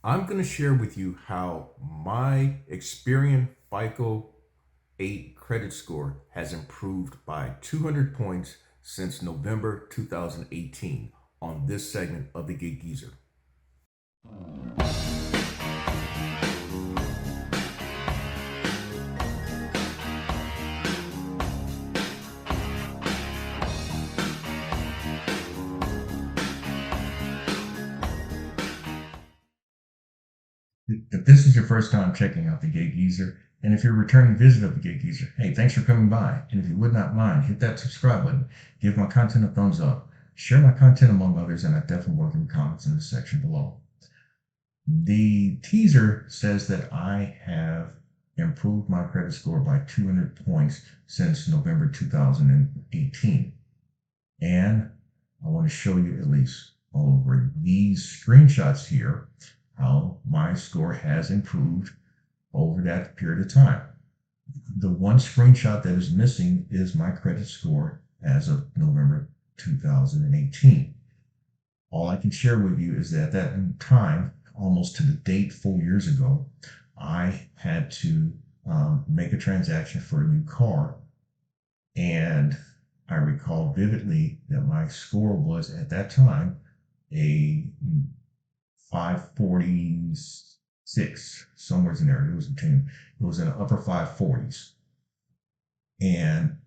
I'm going to share with you how my Experian FICO 8 credit score has improved by 200 points since November 2018 on this segment of the Gig Geezer. If this is your first time checking out the Gig Geezer, and if you're a returning visitor of the Gig Geezer, hey, thanks for coming by. And if you would not mind, hit that subscribe button, give my content a thumbs up, share my content among others, and I definitely welcome comments in the section below. The teaser says that I have improved my credit score by 200 points since November 2018. And I want to show you at least over these screenshots here how my score has improved over that period of time. The one screenshot that is missing is my credit score as of November 2018. All I can share with you is that at that time, almost to the date 4 years ago, I had to make a transaction for a new car. And I recall vividly that my score was at that time a 546, somewhere in there. It was in the upper 540s. And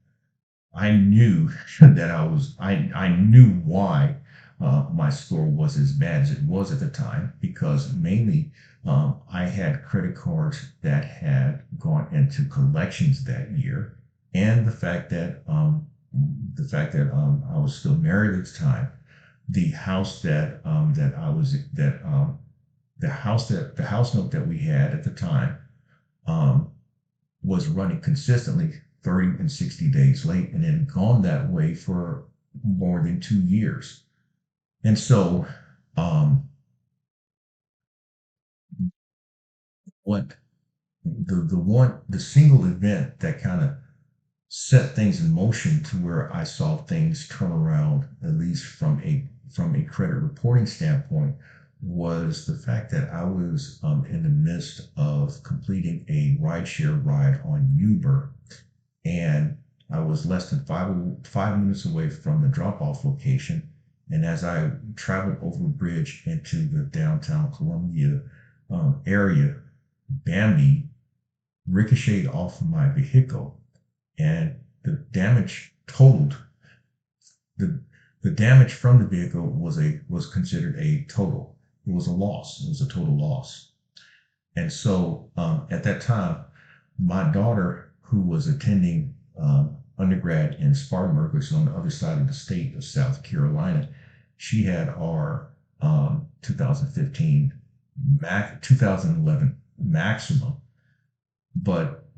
I knew that I knew why my score was as bad as it was at the time, because mainly I had credit cards that had gone into collections that year, and I was still married at the time. The house that that I was that the house note that we had at the time um, was running consistently 30 and 60 days late, and it had gone that way for more than 2 years. And so, um, what the single event that kind of set things in motion to where I saw things turn around, at least from a credit reporting standpoint, was the fact that I was in the midst of completing a rideshare ride on Uber, and I was less than 5 minutes away from the drop-off location. And as I traveled over a bridge into the downtown Columbia area, Bambi ricocheted off of my vehicle, and the the damage from the vehicle was considered a total. It was a loss. It was a total loss. And so at that time, my daughter, who was attending undergrad in Spartanburg, which is on the other side of the state of South Carolina, she had our 2015 2011 maximum. But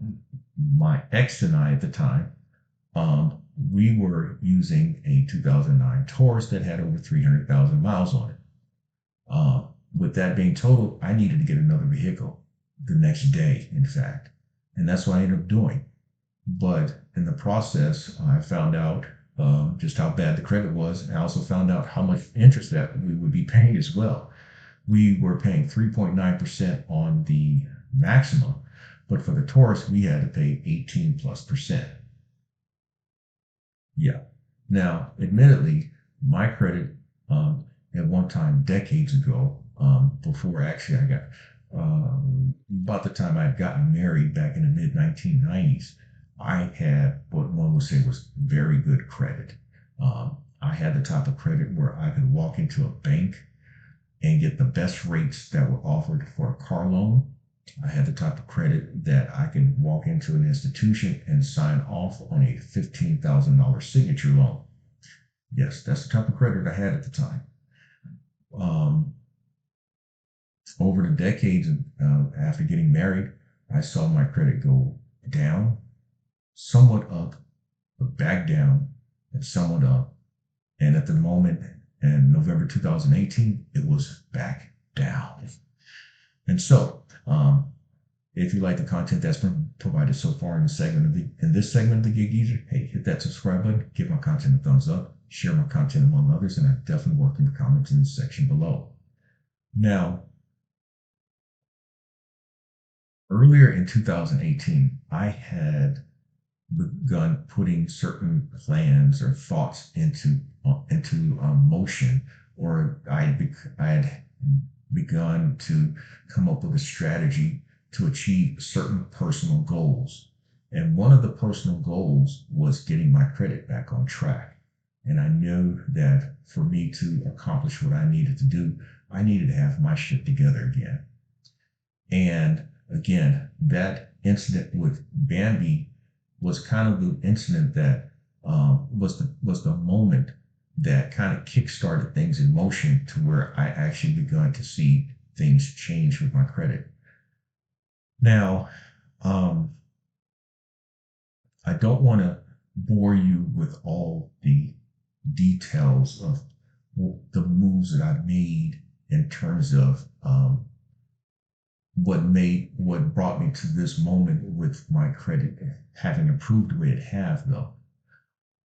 my ex and I at the time, we were using a 2009 Taurus that had over 300,000 miles on it. With that being total, I needed to get another vehicle the next day, in fact. And that's what I ended up doing. But in the process, I found out just how bad the credit was. I also found out how much interest that we would be paying as well. We were paying 3.9% on the maximum, but for the Taurus, we had to pay 18 plus percent. Yeah. Now, admittedly, my credit at one time, decades ago, before actually I got, about the time I had gotten married back in the mid 1990s, I had what one would say was very good credit. I had the type of credit where I could walk into a bank and get the best rates that were offered for a car loan. I had the type of credit that I can walk into an institution and sign off on a $15,000 signature loan. Yes, that's the type of credit I had at the time. Um, Over the decades after getting married, I saw my credit go down, somewhat up, but back down, and somewhat up. And at the moment in November 2018, it was back down. And so, if you like the content that's been provided so far in this segment of the Gig Geezer, hey, hit that subscribe button, give my content a thumbs up, share my content among others, and I definitely welcome the comments in the section below. Now, Earlier in 2018, I had begun putting certain plans or thoughts into motion, or I had begun to come up with a strategy to achieve certain personal goals. And one of the personal goals was getting my credit back on track. And I knew that for me to accomplish what I needed to do, I needed to have my shit together again. And again, that incident with Bambi was kind of the incident that was the moment that kind of kickstarted things in motion to where I actually begun to see things change with my credit. Now, um, I don't want to bore you with all the details of the moves that I made in terms of what brought me to this moment with my credit having improved the way it has though.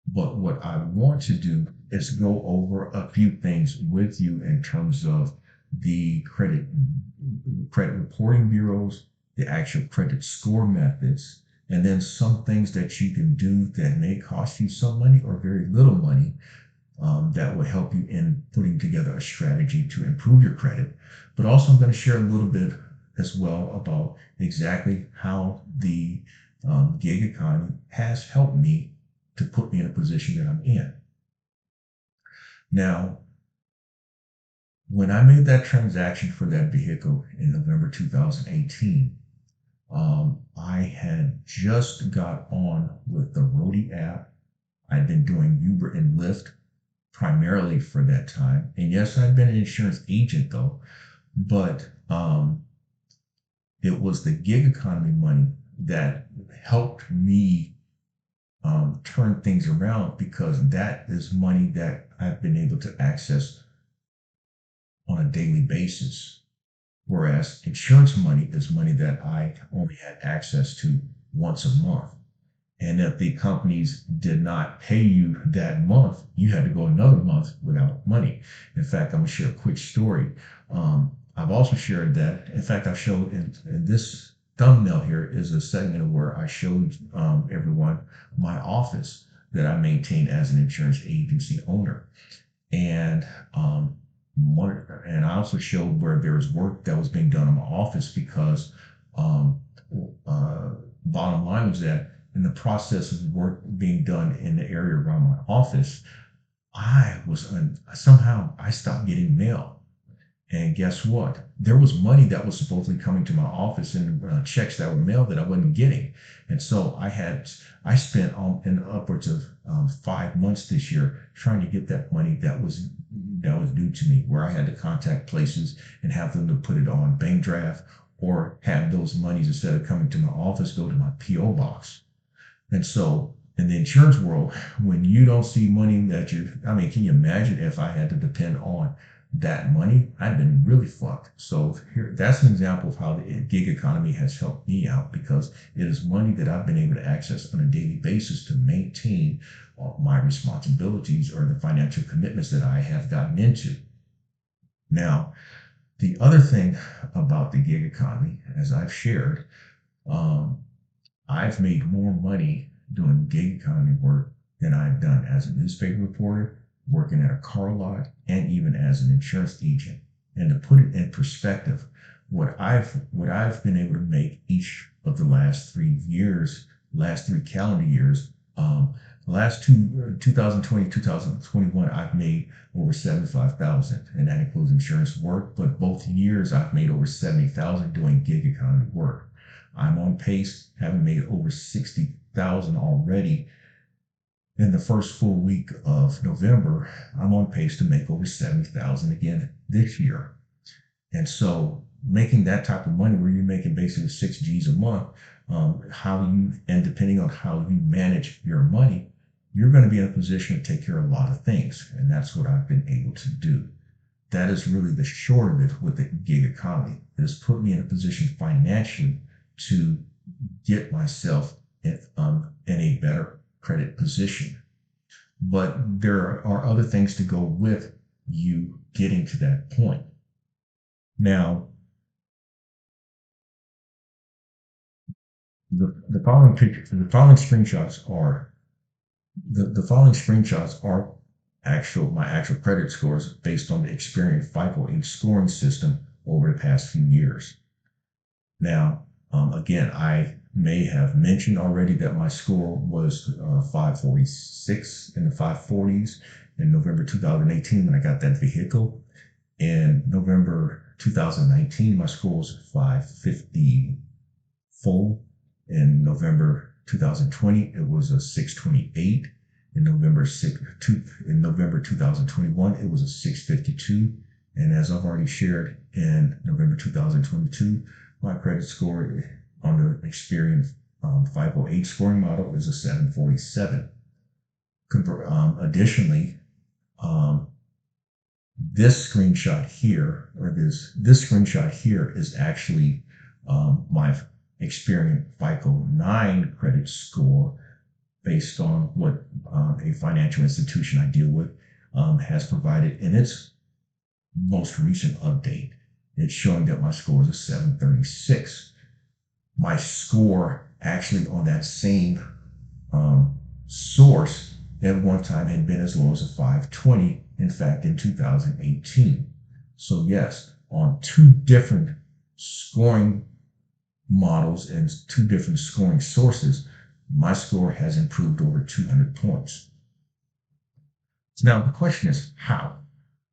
But what I want to do is go over a few things with you in terms of the credit reporting bureaus, the actual credit score methods, and then some things that you can do that may cost you some money or very little money, that will help you in putting together a strategy to improve your credit. But also, I'm going to share a little bit as well about exactly how the gig economy has helped me to put me in a position that I'm in. Now, when I made that transaction for that vehicle in November 2018, I had just got on with the Roadie app. I'd been doing Uber and Lyft primarily for that time. And yes, I've been an insurance agent though, but it was the gig economy money that helped me turn things around, because that is money that I've been able to access on a daily basis. Whereas insurance money is money that I only had access to once a month. And if the companies did not pay you that month, you had to go another month without money. In fact, I'm going to share a quick story. I've also shared that, in fact, I showed in this thumbnail here is a segment where I showed everyone my office that I maintain as an insurance agency owner. And and I also showed where there was work that was being done in my office because um, bottom line was that in the process of work being done in the area around my office, somehow I stopped getting mail. And guess what? There was money that was supposedly coming to my office and checks that were mailed that I wasn't getting. And so I spent in upwards of 5 months this year trying to get that money that was due to me, where I had to contact places and have them to put it on bank draft, or have those monies, instead of coming to my office, go to my PO box. And so in the insurance world, when you don't see money I mean, can you imagine if I had to depend on that money? I'd been really fucked. So here, that's an example of how the gig economy has helped me out, because it is money that I've been able to access on a daily basis to maintain my responsibilities or the financial commitments that I have gotten into. Now, the other thing about the gig economy, as I've shared, um, I've made more money doing gig economy work than I've done as a newspaper reporter, working at a car lot, and even as an insurance agent. And to put it in perspective, what I've been able to make each of the last three calendar years, the last two, 2020, 2021, I've made over 75,000, and that includes insurance work. But both years, I've made over 70,000 doing gig economy work. I'm on pace, having made over 60,000 already in the first full week of November. I'm on pace to make over 70,000 again this year. And so making that type of money, where you're making basically 6 G's a month, and depending on how you manage your money, you're going to be in a position to take care of a lot of things. And that's what I've been able to do. That is really the short of it with the gig economy. It has put me in a position financially to get myself in a better credit position. But there are other things to go with you getting to that point. Now, The following pictures, the following screenshots are the following screenshots are my actual credit scores based on the Experian FICO 8 scoring system over the past few years. Now, again, I may have mentioned already that my score was 546 in the 540s in November 2018 when I got that vehicle. In November 2019, my score was 554. In November 2020, it was a 628. In November 2021, it was a 652. And as I've already shared, in November 2022, my credit score on the Experian FICO 8 scoring model is a 747. Additionally, um, this screenshot here, or this screenshot here, is actually my Experian FICO 9 credit score based on what a financial institution I deal with has provided in its most recent update. It's showing that my score is a 736. My score actually on that same source at one time had been as low as a 520, in fact, in 2018. So, yes, on two different scoring models and two different scoring sources, my score has improved over 200 points. Now, the question is how?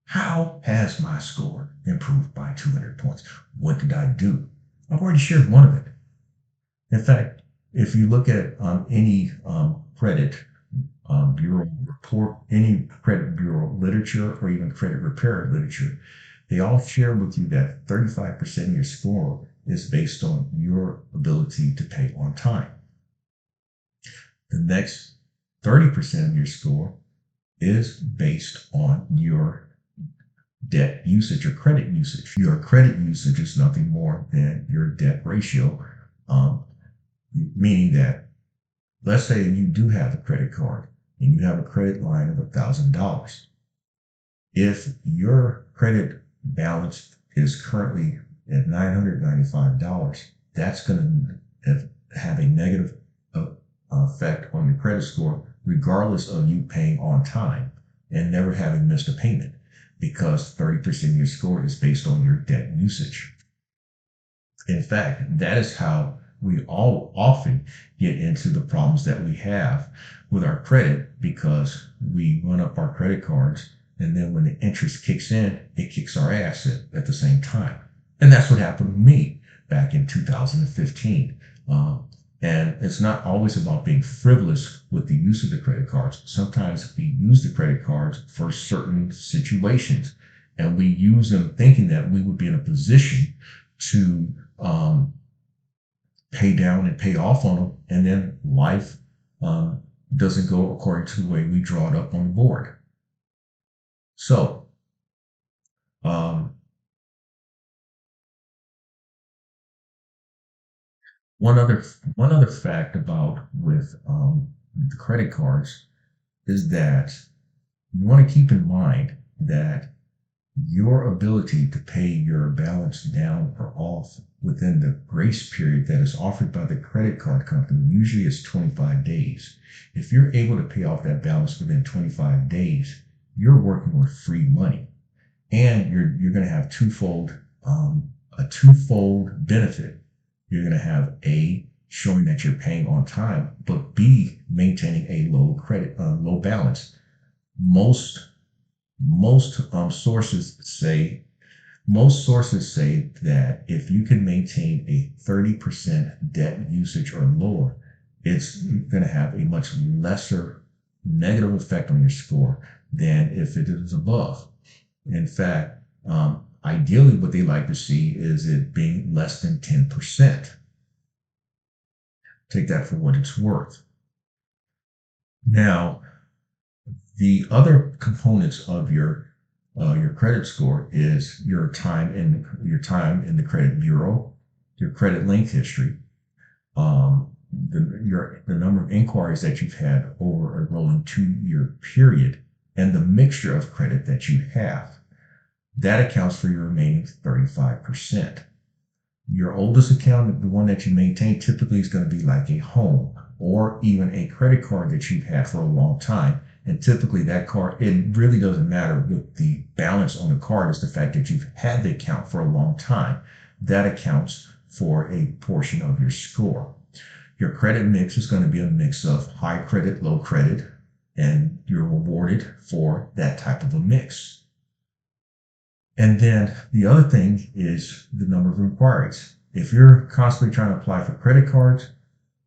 How has my score improved by 200 points? What did I do? I've already shared one of it. In fact, if you look at any credit bureau report, any credit bureau literature, or even credit repair literature, they all share with you that 35% of your score is based on your ability to pay on time. The next 30% of your score is based on your debt usage or credit usage. Your credit usage is nothing more than your debt ratio, meaning that, let's say you do have a credit card and you have a credit line of $1,000. If your credit balance is currently at $995, that's going to have a negative effect on your credit score, regardless of you paying on time and never having missed a payment, because 30% of your score is based on your debt usage. In fact, that is how we all often get into the problems that we have with our credit, because we run up our credit cards, and then when the interest kicks in, it kicks our ass at the same time. And that's what happened to me back in 2015. And it's not always about being frivolous with the use of the credit cards. Sometimes we use the credit cards for certain situations, and we use them thinking that we would be in a position to pay down and pay off on them, and then life doesn't go according to the way we draw it up on the board. So, one other fact about with the credit cards is that you want to keep in mind that your ability to pay your balance down or off within the grace period that is offered by the credit card company usually is 25 days. If you're able to pay off that balance within 25 days, you're working with free money, and you're going to have a twofold benefit. You're going to have A, showing that you're paying on time, but B, maintaining a low balance. Most sources say that if you can maintain a 30% debt usage or lower, it's going to have a much lesser negative effect on your score than if it is above. In fact, ideally, what they like to see is it being less than 10%. Take that for what it's worth. Now, the other components of your credit score is your time in the credit bureau, your credit length history, the number of inquiries that you've had over a rolling 2-year period, and the mixture of credit that you have. That accounts for your remaining 35%. Your oldest account, the one that you maintain, typically is going to be like a home or even a credit card that you've had for a long time. And typically that card, it really doesn't matter with the balance on the card, is the fact that you've had the account for a long time. That accounts for a portion of your score. Your credit mix is going to be a mix of high credit, low credit, and you're rewarded for that type of a mix. And then the other thing is the number of inquiries. If you're constantly trying to apply for credit cards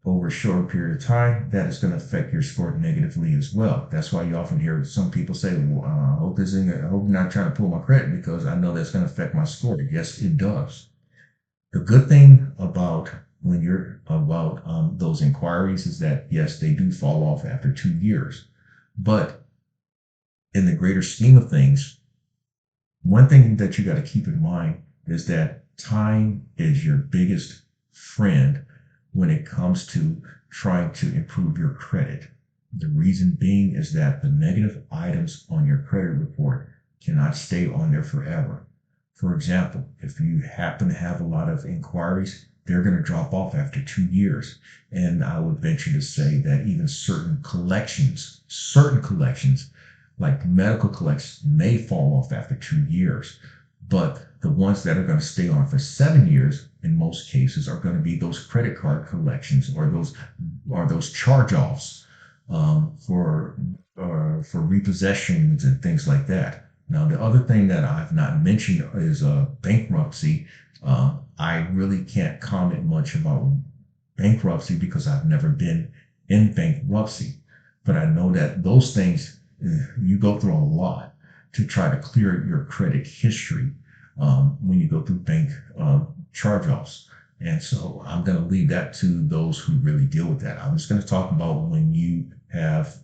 over a short period of time, that is going to affect your score negatively as well. That's why you often hear some people say, well, I hope you're not trying to pull my credit because I know that's going to affect my score. Yes, it does. The good thing about when you're about those inquiries is that, yes, they do fall off after 2 years. But in the greater scheme of things, one thing that you got to keep in mind is that time is your biggest friend when it comes to trying to improve your credit. The reason being is that the negative items on your credit report cannot stay on there forever. For example, if you happen to have a lot of inquiries, they're going to drop off after 2 years. And I would venture to say that even certain collections like medical collections may fall off after 2 years, but the ones that are going to stay on for 7 years in most cases are going to be those credit card collections or those charge-offs for repossessions and things like that. Now, the other thing that I've not mentioned is bankruptcy. I really can't comment much about bankruptcy because I've never been in bankruptcy, but I know that those things you go through a lot to try to clear your credit history when you go through bank charge-offs. And so I'm going to leave that to those who really deal with that. I'm just going to talk about when you have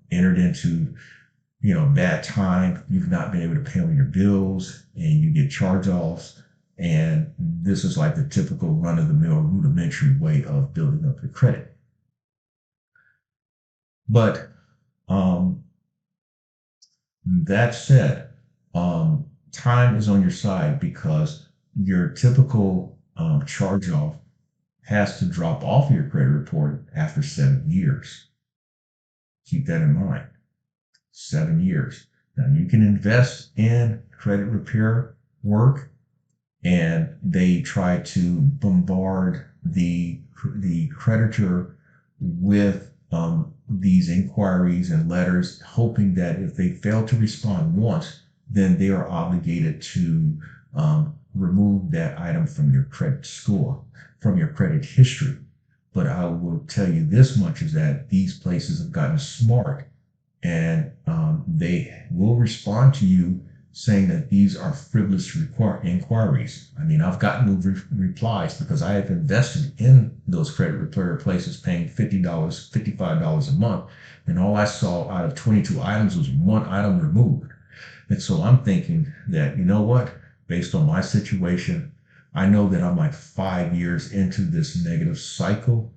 entered into, bad time, you've not been able to pay on your bills and you get charge-offs. And this is like the typical run-of-the-mill rudimentary way of building up your credit. But that said, time is on your side because your typical charge off has to drop off your credit report after 7 years. Keep that in mind. 7 years. Now you can invest in credit repair work, and they try to bombard the creditor with these inquiries and letters, hoping that if they fail to respond once, then they are obligated to remove that item from your credit score, from your credit history. But I will tell you this much is that these places have gotten smart, and they will respond to you saying that these are frivolous inquiries. I mean, I've gotten replies because I have invested in those credit repair places paying $50, $55 a month. And all I saw out of 22 items was one item removed. And so I'm thinking that, you know what, based on my situation, I know that I'm like 5 years into this negative cycle.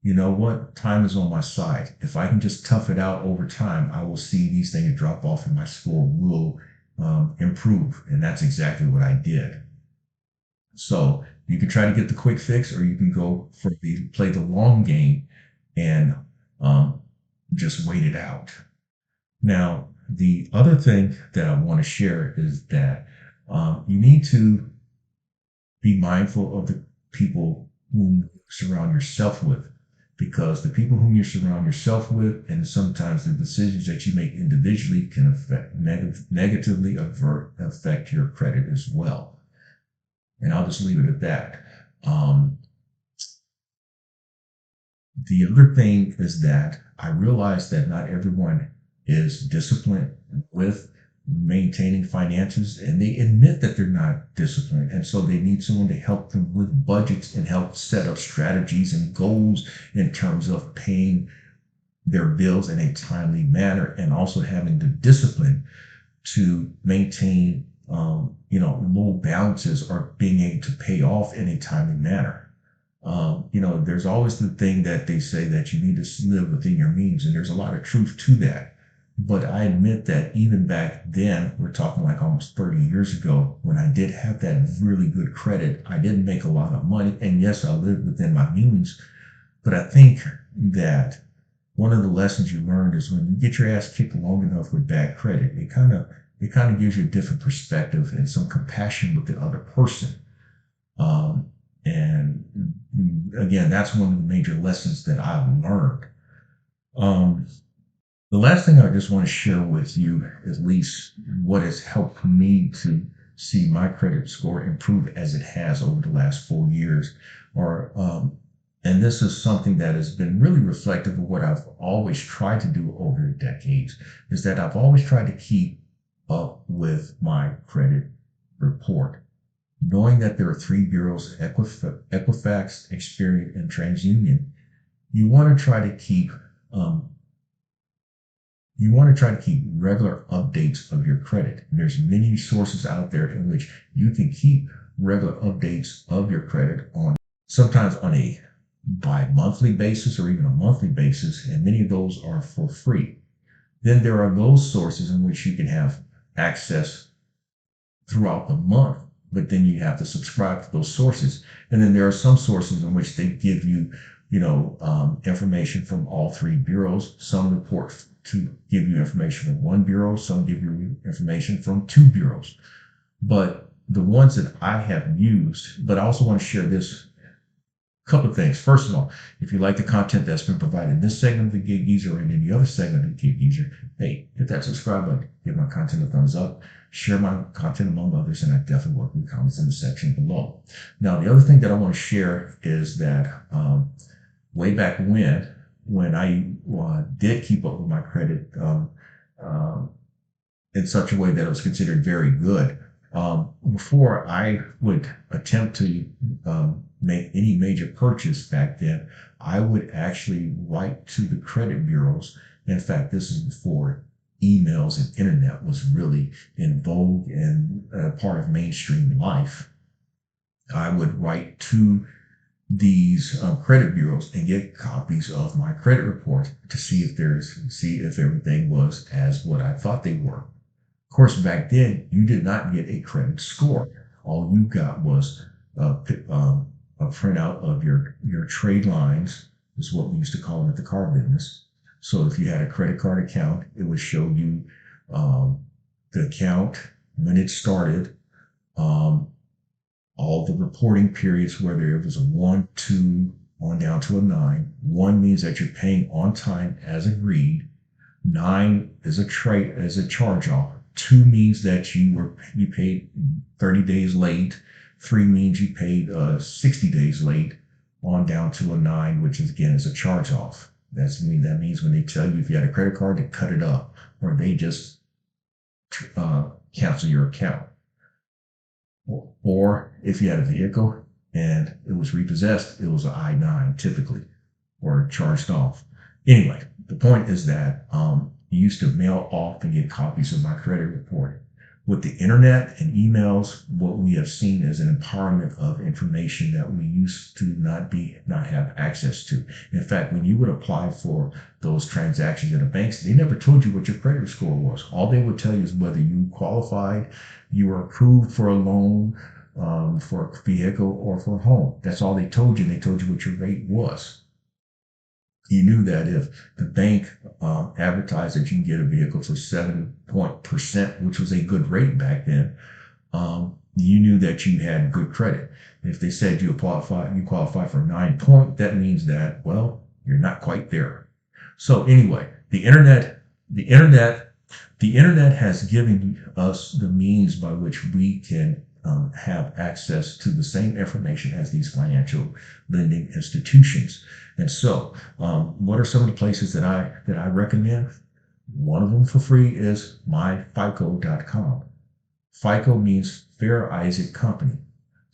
You know what? Time is on my side. If I can just tough it out over time, I will see these things drop off and my score will improve. And that's exactly what I did. So you can try to get the quick fix, or you can go for play the long game and just wait it out. Now, the other thing that I want to share is that you need to be mindful of the people whom you surround yourself with, because the people whom you surround yourself with and sometimes the decisions that you make individually can negatively affect your credit as well. And I'll just leave it at that. The other thing is that I realize that not everyone is disciplined with maintaining finances, and they admit that they're not disciplined. And so they need someone to help them with budgets and help set up strategies and goals in terms of paying their bills in a timely manner, and also having the discipline to maintain, low balances or being able to pay off in a timely manner. There's always the thing that they say that you need to live within your means, and there's a lot of truth to that. But I admit that even back then, we're talking like almost 30 years ago, when I did have that really good credit, I didn't make a lot of money. And yes, I lived within my means. But I think that one of the lessons you learned is when you get your ass kicked long enough with bad credit, it kind of gives you a different perspective and some compassion with the other person. And again, that's one of the major lessons that I've learned. Um, the last thing I just want to share with you, at least what has helped me to see my credit score improve as it has over the last 4 years, or and this is something that has been really reflective of what I've always tried to do over the decades, is that I've always tried to keep up with my credit report, knowing that there are three bureaus: Equifax, Experian, and TransUnion. You want to try to keep um, you want to try to keep regular updates of your credit. There's many sources out there in which you can keep regular updates of your credit on, sometimes on a bi-monthly basis or even a monthly basis, and many of those are for free. Then there are those sources in which you can have access throughout the month, but then you have to subscribe to those sources. And then there are some sources in which they give you, information from all three bureaus. Some report to give you information from one bureau, some give you information from two bureaus. But the ones that I have used, but I also want to share this couple of things. First of all, if you like the content that's been provided in this segment of the Gig Geezer or in any other segment of the Gig Geezer, hey, hit that subscribe button, give my content a thumbs up, share my content among others, and I definitely welcome comments in the section below. Now, the other thing that I want to share is that way back when I did keep up with my credit um, in such a way that it was considered very good. Before I would attempt to make any major purchase back then, I would actually write to the credit bureaus. In fact, this is before emails and internet was really in vogue and part of mainstream life. I would write to these credit bureaus and get copies of my credit report to see if everything was as what I thought they were. Of course, back then, you did not get a credit score. All you got was a printout of your trade lines, is what we used to call them at the car business. So if you had a credit card account, it would show you the account, when it started, um, all the reporting periods, whether it was a 1, 2, on down to a 9. 1 means that you're paying on time as agreed. 9 is a charge off. 2 means that you paid 30 days late. 3 means you paid 60 days late, on down to a 9, which is again is a charge off. That means when they tell you if you had a credit card, they cut it up, or they just cancel your account. Or if you had a vehicle and it was repossessed, it was an I-9 typically, or charged off. Anyway, the point is that you used to mail off and get copies of my credit report. With the internet and emails, what we have seen is an empowerment of information that we used to not have access to. In fact, when you would apply for those transactions at the banks, they never told you what your credit score was. All they would tell you is whether you qualified, you were approved for a loan, for a vehicle, or for a home. That's all they told you. They told you what your rate was. You knew that if the bank advertised that you can get a vehicle for 7%, which was a good rate back then, you knew that you had good credit. If they said you qualify for 9 point, that means that, well, you're not quite there. So anyway, the internet has given us the means by which we can have access to the same information as these financial lending institutions. And so, what are some of the places that I recommend? One of them for free is myfico.com. FICO means Fair Isaac Company.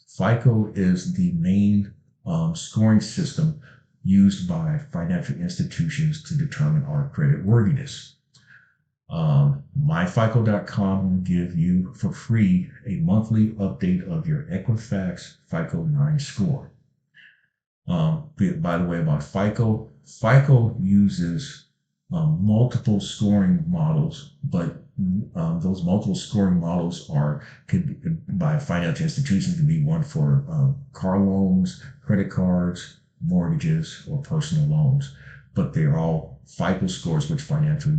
FICO is the main scoring system used by financial institutions to determine our credit worthiness. Myfico.com will give you for free a monthly update of your Equifax FICO 9 score. By the way, about FICO uses multiple scoring models, but those multiple scoring models could by financial institutions could be one for car loans, credit cards, mortgages, or personal loans. But they're all FICO scores which financial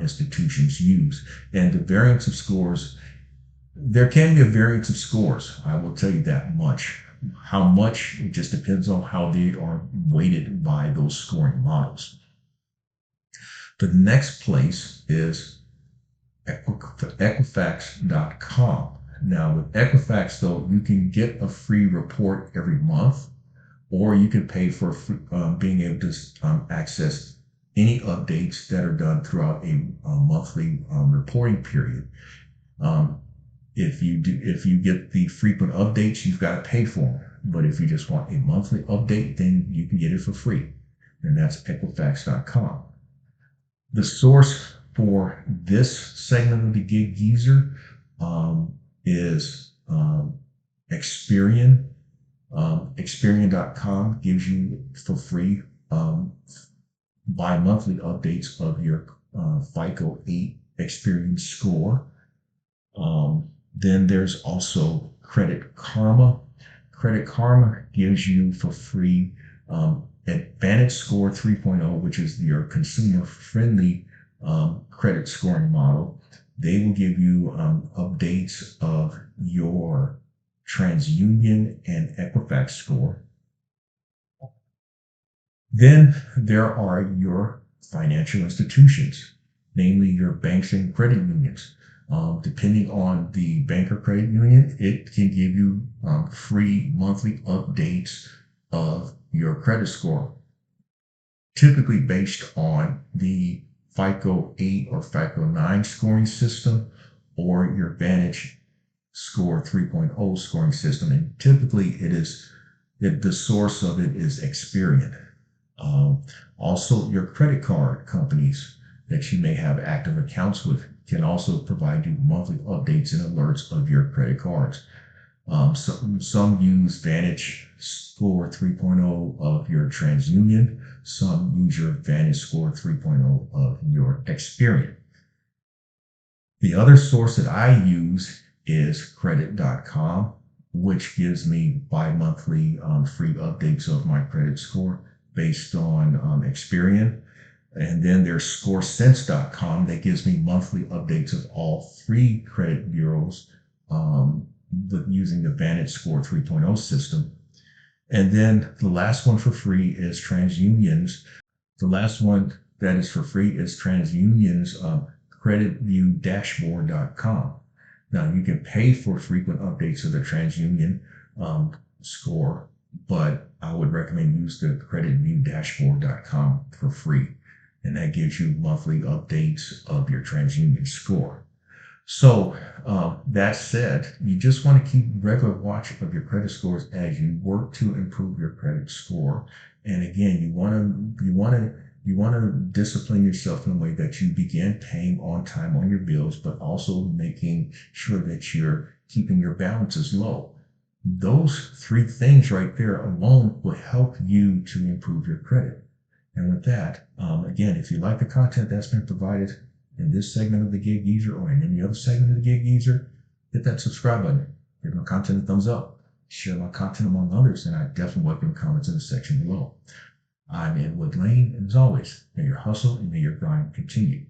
institutions use. And the variance of scores, there can be a variance of scores. I will tell you that much. How much, it just depends on how they are weighted by those scoring models. The next place is Equifax.com. Now, with Equifax, though, you can get a free report every month, or you can pay for being able to access any updates that are done throughout a monthly reporting period. If you get the frequent updates, you've got to pay for them. But if you just want a monthly update, then you can get it for free, and that's Equifax.com. The source for this segment of the Gig Geezer is Experian. Experian.com gives you for free bi-monthly updates of your FICO 8 Experian score. Then there's also Credit Karma. Credit Karma gives you for free Advantage Score 3.0, which is your consumer-friendly credit scoring model. They will give you updates of your TransUnion and Equifax score. Then there are your financial institutions, namely your banks and credit unions. Depending on the bank or credit union, it can give you free monthly updates of your credit score, typically based on the FICO 8 or FICO 9 scoring system or your Vantage Score 3.0 scoring system. And typically the source of it is Experian. Also, your credit card companies that you may have active accounts with can also provide you monthly updates and alerts of your credit cards. Some use Vantage Score 3.0 of your TransUnion. Some use your Vantage Score 3.0 of your Experian. The other source that I use is Credit.com, which gives me bi-monthly free updates of my credit score based on Experian. And then there's ScoreSense.com that gives me monthly updates of all 3 credit bureaus using the Vantage Score 3.0 system. And then the last one for free is TransUnion's. The last one that is for free is TransUnion's CreditViewDashboard.com. Now, you can pay for frequent updates of the TransUnion score, but I would recommend use the CreditViewDashboard.com for free. And that gives you monthly updates of your TransUnion score. So that said, you just want to keep regular watch of your credit scores as you work to improve your credit score. And again, you want to discipline yourself in a way that you begin paying on time on your bills, but also making sure that you're keeping your balances low. Those 3 things right there alone will help you to improve your credit. And with that, again, if you like the content that's been provided in this segment of the Gig Geezer or in any other segment of the Gig Geezer, hit that subscribe button, give my content a thumbs up, share my content among others, and I definitely welcome comments in the section below. I'm Edward Lane, and as always, may your hustle and may your grind continue.